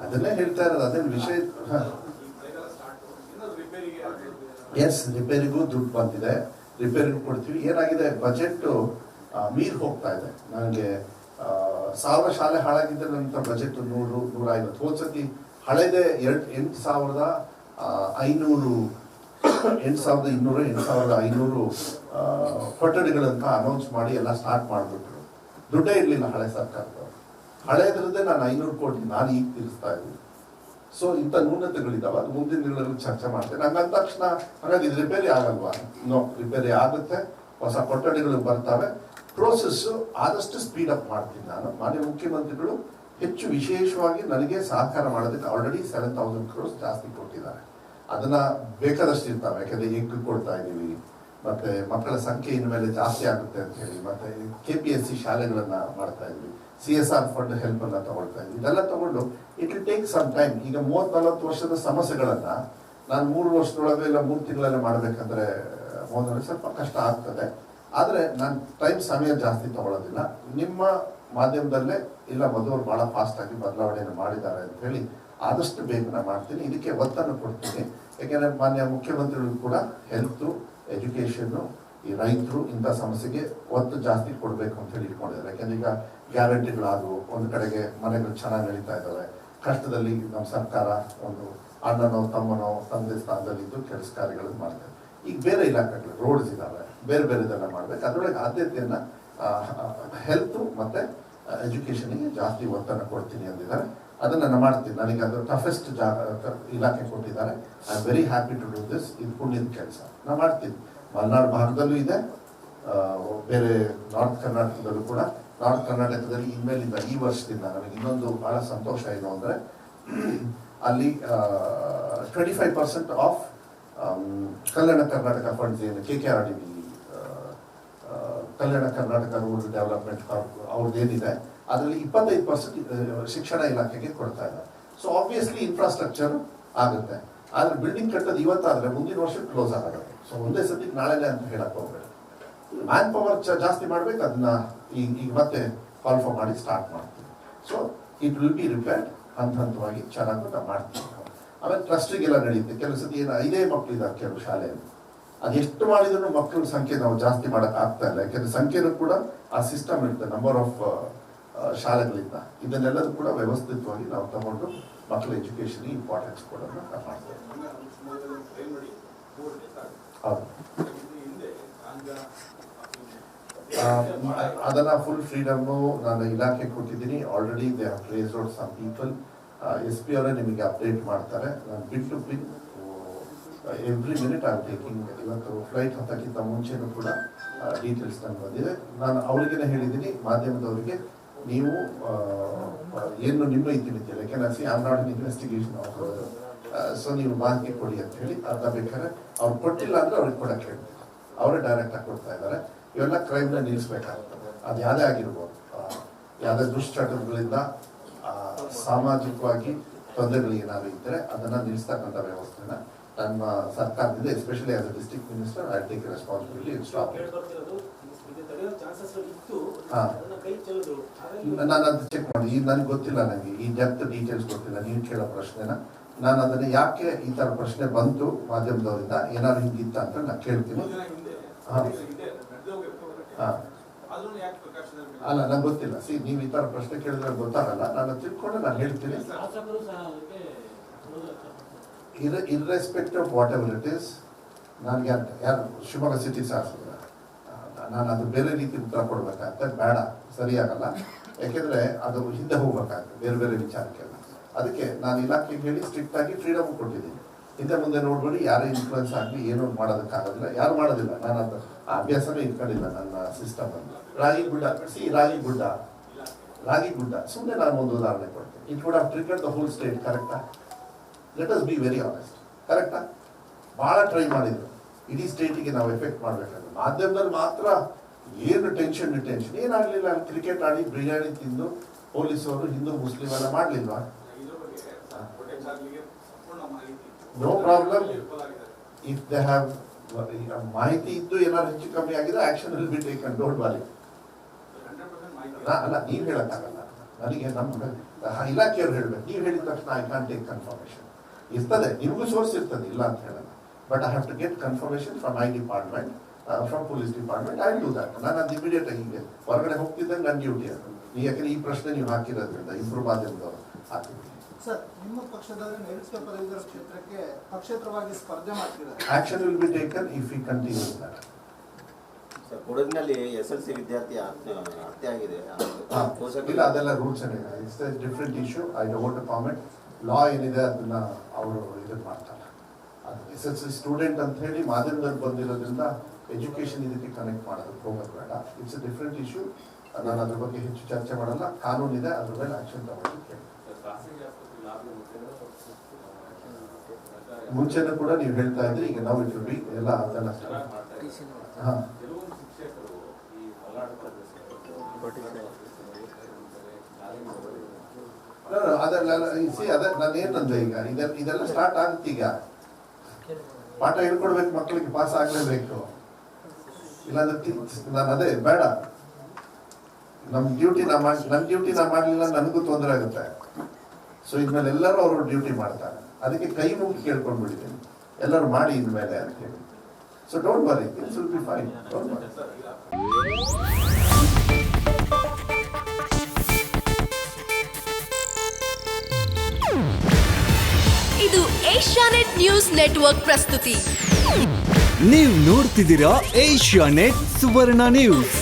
ಅದನ್ನೇ ಹೇಳ್ತಾ ಇರೋದು, ಅದೇನು ವಿಷಯ. ಎಸ್, ರಿಪೇರಿಗೂ ದುಡ್ಡು ಬಂದಿದೆ, ರಿಪೇರಿಗೂ ಕೊಡ್ತೀವಿ. ಏನಾಗಿದೆ, ಬಜೆಟ್ ಮೀರ್ ಹೋಗ್ತಾ ಇದೆ. ನನಗೆ 1000 ಶಾಲೆ ಹಾಳಾಗಿದ್ದ ನಂತರ ಬಜೆಟ್ 100-150. ಹೋದ್ಸತಿ ಹಳೆದೇ 8,200 ಕೊಠಡಿಗಳಂತ ಅನೌನ್ಸ್ ಮಾಡಿ ಎಲ್ಲ ಸ್ಟಾರ್ಟ್ ಮಾಡಿಬಿಟ್ರು. ದುಡ್ಡೇ ಇರಲಿಲ್ಲ ಹಳೆ ಸರ್ಕಾರದವರು. ಹಳೆಯದ್ರದ್ದೇ ನಾನು 500 ಕೋಟಿ ನಾನು ಈಗ ತೀರಿಸ್ತಾ ಇದ್ದೀನಿ. ಸೊ ಇಂಥ ನ್ಯೂನತೆಗಳಿದ್ದಾವೆ, ಅದು ಮುಂದಿನ ದಿನಗಳಲ್ಲಿ ಚರ್ಚೆ ಮಾಡ್ತೇನೆ. ಹಂಗಂದ ತಕ್ಷಣ ಹಾಗಾಗಿ ಇದು ರಿಪೇರಿ ಆಗಲ್ವಾ? ನೋ, ರಿಪೇರಿ ಆಗುತ್ತೆ, ಹೊಸ ಕೊಠಡಿಗಳು ಬರ್ತವೆ. ಪ್ರೋಸೆಸ್ಸು ಆದಷ್ಟು ಸ್ಪೀಡ್ ಅಪ್ ಮಾಡ್ತೀನಿ ನಾನು. ಮಾನ್ಯ ಮುಖ್ಯಮಂತ್ರಿಗಳು ಹೆಚ್ಚು ವಿಶೇಷವಾಗಿ ನನಗೆ ಸಹಕಾರ ಮಾಡೋದಕ್ಕೆ ಆಲ್ರೆಡಿ 7,000 crores ಜಾಸ್ತಿ ಕೊಟ್ಟಿದ್ದಾರೆ. ಅದನ್ನ ಬೇಕಾದಷ್ಟು ಇರ್ತಾವೆ, ಯಾಕಂದ್ರೆ ಎಗ್ ಕೊಡ್ತಾ ಇದ್ದೀವಿ, ಮತ್ತೆ ಮಕ್ಕಳ ಸಂಖ್ಯೆ ಇನ್ಮೇಲೆ ಜಾಸ್ತಿ ಆಗುತ್ತೆ ಅಂತ ಹೇಳಿ, ಮತ್ತೆ KPSC ಶಾಲೆಗಳನ್ನ ಮಾಡ್ತಾ ಇದ್ವಿ, CSR ಫಂಡ್ ಹೆಲ್ಪ್ ಅನ್ನ ತಗೊಳ್ತಾ ಇದ್ವಿ. ಇದೆಲ್ಲ ತಗೊಂಡು it will take some time. ಈಗ 30-40 ವರ್ಷದ ಸಮಸ್ಯೆಗಳನ್ನ ನಾನು 3 ವರ್ಷದೊಳಗೆ ಇಲ್ಲ 3 ತಿಂಗಳಲ್ಲೇ ಮಾಡ್ಬೇಕಂದ್ರೆ ಸ್ವಲ್ಪ ಕಷ್ಟ ಆಗ್ತದೆ. ಆದರೆ ನಾನು ಸಮಯ ಜಾಸ್ತಿ ತಗೊಳ್ಳೋದಿಲ್ಲ. ನಿಮ್ಮ ಮಾಧ್ಯಮದಲ್ಲೇ ಇಲ್ಲ ಮಧುವರು ಬಹಳ ಫಾಸ್ಟ್ ಆಗಿ ಬದಲಾವಣೆಯನ್ನು ಮಾಡಿದ್ದಾರೆ ಅಂತ ಹೇಳಿ ಆದಷ್ಟು ಬೇಗ ನಾನು ಮಾಡ್ತೀನಿ. ಇದಕ್ಕೆ ಒತ್ತನ್ನು ಕೊಡ್ತೀನಿ. ಯಾಕೆಂದ್ರೆ ಮಾನ್ಯ ಮುಖ್ಯಮಂತ್ರಿಗಳು ಕೂಡ ಹೆಲ್ತು, ಎಜುಕೇಷನ್ನು, ಈ ರೈತರು ಇಂಥ ಸಮಸ್ಯೆಗೆ ಒತ್ತು ಜಾಸ್ತಿ ಕೊಡಬೇಕು ಅಂತ ಹೇಳಿ ಇಟ್ಕೊಂಡಿದ್ದಾರೆ. ಯಾಕೆಂದ್ರೆ ಈಗ ಗ್ಯಾರಂಟಿಗಳಾದವು, ಒಂದು ಕಡೆಗೆ ಮನೆಗಳು ಚೆನ್ನಾಗಿ ನಡೀತಾ ಇದ್ದಾವೆ. ಕಷ್ಟದಲ್ಲಿ ನಮ್ಮ ಸರ್ಕಾರ ಒಂದು ಅಣ್ಣನೋ ತಮ್ಮನೋ ತಂದೆ ಸ್ಥಾನದಲ್ಲಿದ್ದು ಕೆಲಸ ಕಾರ್ಯಗಳನ್ನು ಮಾಡ್ತಾರೆ. ಈಗ ಬೇರೆ ಇಲಾಖೆಗಳು ರೋಡ್ಸ್ ಇದ್ದಾವೆ, ಬೇರೆ ಬೇರೆದೆಲ್ಲ ಮಾಡ್ಬೇಕು. ಅದರೊಳಗೆ ಆದ್ಯತೆಯನ್ನ ಹೆಲ್ತ್ ಮತ್ತೆ ಎಜುಕೇಷನ್ಗೆ ಜಾಸ್ತಿ ಒತ್ತನ್ನು ಕೊಡ್ತೀನಿ ಅಂದಿದ್ದಾರೆ. ಅದನ್ನ ನಾನು ಮಾಡ್ತೀನಿ. ನನಗೆ ಅದು ಟಫೆಸ್ಟ್ ಇಲಾಖೆ ಕೊಟ್ಟಿದ್ದಾರೆ. I am very happy to do this. ಇದು ಪುಣ್ಯದ ಕೆಲಸ ನಾನು ಮಾಡ್ತೀನಿ. ಮಲೆನಾಡು ಭಾಗದಲ್ಲೂ ಇದೆ, ಬೇರೆ ನಾರ್ತ್ ಕರ್ನಾಟಕದಲ್ಲೂ ಕೂಡ. ನಾರ್ತ್ ಕರ್ನಾಟಕದಲ್ಲಿ ಇನ್ಮೇಲಿಂದ ಈ ವರ್ಷದಿಂದ ನನಗೆ ಇನ್ನೊಂದು ಬಹಳ ಸಂತೋಷ ಏನು ಅಂದರೆ, ಅಲ್ಲಿ 25% ಆಫ್ ಕಲ್ಯಾಣ ಕರ್ನಾಟಕ ಫಂಡ್ಸ್ ಏನು KKRDB, Kalyana Karnataka rural development ಅವ್ರದ್ದೇನಿದೆ, ಅದರಲ್ಲಿ 25% ಶಿಕ್ಷಣ ಇಲಾಖೆಗೆ ಕೊಡ್ತಾ ಇದ್ದಾರೆ. ಸೊ ಆಬ್ವಿಯಸ್ಲಿ ಇನ್ಫ್ರಾಸ್ಟ್ರಕ್ಚರ್ ಆಗುತ್ತೆ. ಆದ್ರೆ ಬಿಲ್ಡಿಂಗ್ ಕಟ್ಟೋದು ಇವತ್ತಾದ್ರೆ ಮುಂದಿನ ವರ್ಷ ಕ್ಲೋಸ್ ಆಗುತ್ತೆ. ಸೊ ಒಂದೇ ಸತಿ ನಾಳೆನೇ ಅಂತ ಹೇಳಕ್ ಹೋಗ್ಬೇಡಿ. ಮ್ಯಾನ್ ಪವರ್ ಜಾಸ್ತಿ ಮಾಡ್ಬೇಕು. ಅದನ್ನ ಈಗ ಮತ್ತೆ ಕಾಲ್ಫಾರ್ಮ್ ಮಾಡಿ ಸ್ಟಾರ್ಟ್ ಮಾಡ್ತೀವಿ. So it will be repaired ಹಂತವಾಗಿ ಚೆನ್ನಾಗಿ ನಾವು ಮಾಡ್ತೀವಿ. ಆಮೇಲೆ ಟ್ರಸ್ಟಿಗೆಲ್ಲ ನಡೆಯುತ್ತೆ. ಕೆಲವು ಸತಿ ಏನು 5 ಮಕ್ಕಳಿದ್ದಾರೆ ಕೆಲವು ಶಾಲೆಯಲ್ಲಿ. ಅದೆಷ್ಟು ಮಾಡಿದ್ರು ಮಕ್ಕಳ ಸಂಖ್ಯೆ ನಾವು ಜಾಸ್ತಿ ಮಾಡಕ್ ಆಗ್ತಾ ಇಲ್ಲ. ಯಾಕೆಂದ್ರೆ ಸಂಖ್ಯೆನೂ ಕೂಡ ಆ ಸಿಸ್ಟಮ್ ಇರುತ್ತೆ, ನಂಬರ್ ಆಫ್ ಶಾಲೆಗಳಿಂದ. ಇದನ್ನೆಲ್ಲದೂ ಕೂಡ ವ್ಯವಸ್ಥಿತವಾಗಿ ನಾವು ತಗೊಂಡು ಮಕ್ಕಳ ಎಜುಕೇಶನ್ಗೆ ಇಂಪಾರ್ಟೆನ್ಸ್ ಕೊಡೋದನ್ನ ಮಾಡ್ತೇವೆ. ಹೌದು, ಅದನ್ನ ಫುಲ್ ಫ್ರೀಡಮ್ಮು ನಾನು ಇಲಾಖೆ ಕೊಟ್ಟಿದ್ದೀನಿ. Already they have traced out some people. SP ಅವರೇ ನಿಮಗೆ ಅಪ್ಡೇಟ್ ಮಾಡ್ತಾರೆ. ನಾನು bit to bit every minute I am taking. ಇವತ್ತು ಫ್ಲೈಟ್ ಹತ್ತಕ್ಕಿಂತ ಮುಂಚೆನೂ ಕೂಡ ಡೀಟೇಲ್ಸ್ ನನಗೆ ಬಂದಿದೆ. ನಾನು ಅವರಿಗೇನೆ ಹೇಳಿದ್ದೀನಿ, ಮಾಧ್ಯಮದವರಿಗೆ, ನೀವು ಏನು ನಿಮ್ಮ ಇತಿಮಿತಿಯಲ್ಲ, ಯಾಕೆಂದ್ರೆ I am not in investigation officer. So ನೀವು ಮಾಹಿತಿ ಕೊಡಿ ಅಂತ ಹೇಳಿ ಅರ್ಧ ಬೇಕಾದ್ರೆ ಅವ್ರು ಕೊಟ್ಟಿಲ್ಲ ಅಂದ್ರೆ ಅವ್ರಿಗೆ ಕೊಡಕ್ಕೆ ಹೇಳ್ತೀವಿ. ಅವರೇ ಡೈರೆಕ್ಟ್ ಆಗಿ ಕೊಡ್ತಾ ಇದ್ದಾರೆ. ಇವೆಲ್ಲ ಕ್ರೈಮ್ನ ನಿಲ್ಲಿಸ್ಬೇಕಾಗ್ತದೆ. ಅದು ಯಾವುದೇ ಆಗಿರ್ಬೋದು, ಯಾವುದೇ ದುಶ್ಚಟಗಳಿಂದ ಸಾಮಾಜಿಕವಾಗಿ ತೊಂದರೆಗಳು ಏನಾದ್ರು ಇದ್ದರೆ ಅದನ್ನ ನಿಲ್ಲಿಸ್ತಕ್ಕಂಥ ವ್ಯವಸ್ಥೆನ ನಮ್ಮ ಸರ್ಕಾರದಿಂದ, especially as A district minister, I take responsibility in stop. ನಾನು ಅದು ಚೆಕ್ ಮಾಡಿ, ಈಗ ನನಗೆ ಗೊತ್ತಿಲ್ಲ, ನನಗೆ ಈ ಡೆಪ್ತ್ ಡೀಟೇಲ್ಸ್ ಗೊತ್ತಿಲ್ಲ. ನೀವು ಕೇಳೋ ಪ್ರಶ್ನೆನ ನಾನು ಅದನ್ನ ಯಾಕೆ ಈ ತರ ಪ್ರಶ್ನೆ ಬಂತು ಮಾಧ್ಯಮದವರಿಂದ, ಏನಾದ್ರು ಹಿಂಗಿತ್ತ ಅಂತ ನಾನು ಕೇಳ್ತೀನಿ. ಅಲ್ಲ, ನಂಗೆ ಗೊತ್ತಿಲ್ಲ. ನೀವು ಈ ತರ ಪ್ರಶ್ನೆ ಕೇಳಿದ್ರೆ ಗೊತ್ತಾಗಲ್ಲ. ನಾನು ತಿಳ್ಕೊಂಡು ನಾನು ಹೇಳ್ತೀನಿ. Irrespective of what ever it is, ನನಗೆ ಯಾರು ಶಿವಮೊಗ್ಗ ಸಿಟಿ ಶಾಸಕ, ನಾನು ಅದು ಬೇರೆ ರೀತಿ ಉತ್ತರ ಕೊಡ್ಬೇಕಾಗ್ತದೆ. ಬೇಡ, ಸರಿಯಾಗಲ್ಲ. ಯಾಕೆಂದ್ರೆ ಅದು ಹಿಂದೆ ಹೋಗ್ಬೇಕಾಗ್ತದೆ ಬೇರೆ ಬೇರೆ ವಿಚಾರಕ್ಕೆಲ್ಲ. ಅದಕ್ಕೆ ನಾನು ಇಲಾಖೆಗೆ ಹೇಳಿ ಸ್ಟ್ರಿಕ್ಟ್ ಆಗಿ ಫ್ರೀಡಮ್ ಕೊಟ್ಟಿದ್ದೀನಿ. ಹಿಂದೆ ಮುಂದೆ ನೋಡ್ಬೇಡಿ, ಯಾರು ಇನ್ಫ್ಲುಯೆನ್ಸ್ ಆಗಲಿ ಏನೂ ಮಾಡೋದಕ್ಕಾಗೋದಿಲ್ಲ, ಯಾರು ಮಾಡೋದಿಲ್ಲ. ನಾನು ಅದು ಅಭ್ಯಾಸನೇ ಇಟ್ಕೊಂಡಿಲ್ಲ ನನ್ನ ಸಿಸ್ಟಮ್ ಅನ್ನು. ರಾಗಿ ಗುಡ್ಡ ಸುಮ್ಮನೆ ನಾನು ಒಂದು ಉದಾಹರಣೆ ಕೊಡ್ತೀನಿ. It would have triggered the whole state. ಕರೆಕ್ಟಾ? Let us be very honest. ಕರೆಕ್ಟಾ? ಭಾಳ ಟ್ರೈ ಮಾಡಿದ್ರು ಇಡೀ ಸ್ಟೇಟಿಗೆ ನಾವು ಎಫೆಕ್ಟ್ ಮಾಡಬೇಕಾದ್ರೆ. ಮಾಧ್ಯಮದಲ್ಲಿ ಮಾತ್ರ ಏನು ಟೆನ್ಷನ್ ಏನಾಗಲಿಲ್ಲ. ಕ್ರಿಕೆಟ್ ಆಡಿ ಬಿರಿಯಾನಿ ತಿಂದು ಪೊಲೀಸವರು ಹಿಂದೂ ಮುಸ್ಲಿಂ ಎಲ್ಲ ಮಾಡಲಿಲ್ವಾ? No problem. If they have ಮಾಹಿತಿ ಇದ್ದು ಏನಾದ್ರು ಹೆಚ್ಚು ಕಮ್ಮಿ ಆಗಿದೆ, action will be taken. Don't worry. ಅಲ್ಲ, ನೀವು ಹೇಳಕ್ಕಾಗಲ್ಲ. ನನಗೆ ನಮ್ಮ ಇಲಾಖೆಯವ್ರು ಹೇಳ್ಬೇಕು. ನೀವು ಹೇಳಿದ ತಕ್ಷಣ ಐ ಕ್ಯಾನ್ ಟೇಕ್ ಕನ್ಫರ್ಮೇಷನ್. ಇರ್ತದೆ, ನಿಮಗೂ ಸೋರ್ಸ್ ಇರ್ತದೆ, ಇಲ್ಲ ಅಂತ ಹೇಳಲ್ಲ. But I have to get confirmation from I department, from police department. I do that. ನಾನು ಅದು ಇಮಿಡಿಯೇಟ್ ಆಗಿ ಹೀಗೆ ಹೊರಗಡೆ ಹೋಗ್ತಿದ್ದಂಗೆ ನನ್ನ ಡ್ಯೂಟಿ ಅದು. ಯಾಕಂದ್ರೆ ಈ ಪ್ರಶ್ನೆ ನೀವು ಹಾಕಿರೋದ್ರಿಂದ ಇಬ್ಬರು ಮಾಧ್ಯಮದವರು ಹಾಕಿದ್ದೀವಿ. ಸರ್, ನಿಮ್ಮ ಪಕ್ಷದವರು ನೈಋತ್ಯ ಪದವೀಧರ ಕ್ಷೇತ್ರಕ್ಕೆ ಪಕ್ಷೇತರವಾಗಿ ಸ್ಪರ್ಧೆ ಮಾಡ್ತಿದ್ದಾರೆ. Action will be taken if we continue that. Sir, ಕೊಡಗಿನಲ್ಲಿ SLC ವಿದ್ಯಾರ್ಥಿ ಹತ್ಯೆ ಆಗಿದೆ. ಇಲ್ಲ, ಅದೆಲ್ಲ ರೂಲ್ಸ್ ಏನಿದೆ. It's a different issue. I don't comment. Law ಏನಿದೆ ಅದನ್ನ ಅವರು ಇದನ್ನು ಮಾಡ್ತಾರೆ. ಅದು SLC ಸ್ಟೂಡೆಂಟ್ ಅಂತ ಹೇಳಿ ಮಾಧ್ಯಮದಲ್ಲಿ ಬಂದಿರೋದ್ರಿಂದ ಎಜುಕೇಶನ್ ಇದಕ್ಕೆ ಕನೆಕ್ಟ್ ಮಾಡೋದಕ್ಕೆ ಹೋಗೋದು ಬೇಡ. It's a different issue. ನಾನು ಅದ್ರ ಬಗ್ಗೆ ಹೆಚ್ಚು ಚರ್ಚೆ ಮಾಡಲ್ಲ. ಕಾನೂನಿದೆ, ಅದ್ರ ಮೇಲೆ ಆಕ್ಷನ್ ತಗೊಳ್ಳೋದಕ್ಕೆ. ಮುಂಚೆನೂ ಕೂಡ ನೀವು ಹೇಳ್ತಾ ಇದ್ರಿ, ಈಗ ನಾವು ಇಟ್ ಬಿ ಎಲ್ಲ ಅದೆಲ್ಲ ಹಾಂ ಅದೆಲ್ಲ ಅದೇ ನಾನು ಏನಂದ್ರೆ ಈಗ ಇದೆಲ್ಲ ಸ್ಟಾರ್ಟ್ ಆಗುತ್ತೆ. ಈಗ ಪಾಠ ಹೇಳ್ಕೊಡ್ಬೇಕು, ಮಕ್ಕಳಿಗೆ ಪಾಸ್ ಆಗ್ಲೇಬೇಕು. ಇಲ್ಲಾಂದ್ರೆ ನಾನು ಅದೇ ಬೇಡ. ನಮ್ಮ ಡ್ಯೂಟಿ ನನ್ನ ಡ್ಯೂಟಿ ನಾ ಮಾಡಲಿಲ್ಲ, ನನಗೂ ತೊಂದರೆ ಆಗುತ್ತೆ. ಸೊ ಇದ್ಮೇಲೆ ಎಲ್ಲರೂ ಅವರು ಡ್ಯೂಟಿ ಮಾಡ್ತಾರೆ. ಅದಕ್ಕೆ ಕೈ ಮುಗಿ ಕೇಳ್ಕೊಂಡ್ಬಿಟ್ಟಿದ್ದೀನಿ, ಎಲ್ಲರೂ ಮಾಡಿ ಇದ್ಮೇಲೆ ಅಂತ ಹೇಳಿ. So don't worry, it's will be fine. Don't worry. ಇದು ಏಷ್ಯಾನೆಟ್ ನ್ಯೂಸ್ ನೆಟ್ವರ್ಕ್ ಪ್ರಸ್ತುತಿ. ನೀವು ನೋಡ್ತಿದ್ದೀರಾ ಏಷ್ಯಾನೆಟ್ ಸುವರ್ಣ ನ್ಯೂಸ್.